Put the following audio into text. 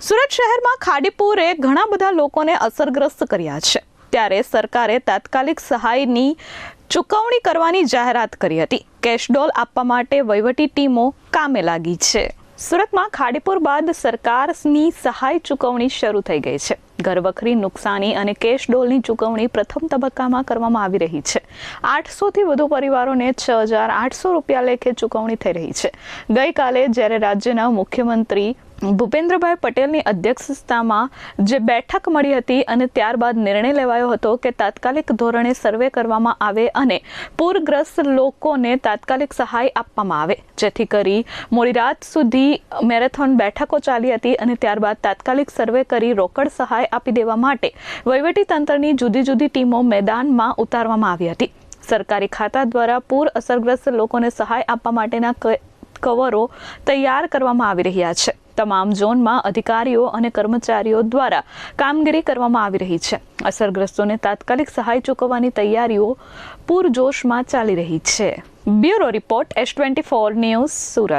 સુરત શહેરમાં ખાડીપુરે ઘણા બધા લોકોને અસરગ્રસ્ત કર્યા છે, ત્યારે સરકારે તાત્કાલિક સહાયની ચૂકવણી કરવાની જાહેરાત કરી હતી। કેશડોલ આપવા માટે વહીવટી ટીમો કામે લાગી છે। સુરતમાં ખાડીપુર બાદ સરકારની સહાય ચૂકવણી શરૂ થઈ ગઈ છે। ઘરવખરી નુકસાની અને કેશડોલની ચૂકવણી પ્રથમ તબક્કામાં કરવામાં આવી રહી છે। 800થી વધુ પરિવારોને 6,800 રૂપિયા લેખે ચૂકવણી થઈ રહી છે। ગઈકાલે જ્યારે રાજ્યના મુખ્યમંત્રી ભૂપેન્દ્રભાઈ પટેલની અધ્યક્ષતામાં જે બેઠક મળી હતી અને ત્યારબાદ નિર્ણય લેવાયો હતો કે તાત્કાલિક ધોરણે સર્વે કરવામાં આવે અને પૂરગ્રસ્ત લોકોને તાત્કાલિક સહાય આપવામાં આવે, જેથી કરી મોડી રાત સુધી મેરેથોન બેઠકો ચાલી હતી અને ત્યારબાદ તાત્કાલિક સર્વે કરી રોકડ સહાય આપી દેવા માટે વહીવટી તંત્રની જુદી જુદી ટીમો મેદાનમાં ઉતારવામાં આવી હતી। સરકારી ખાતા દ્વારા પૂર અસરગ્રસ્ત લોકોને સહાય આપવા માટેના કવરો તૈયાર કરવામાં આવી રહ્યા છે। તમામ ઝોનમાં અધિકારીઓ અને કર્મચારીઓ દ્વારા કામગીરી કરવામાં આવી રહી છે। અસરગ્રસ્તોને તાત્કાલિક સહાય ચૂકવવાની તૈયારીઓ પૂરજોશમાં ચાલી રહી છે। Bureau report S24 news Surat.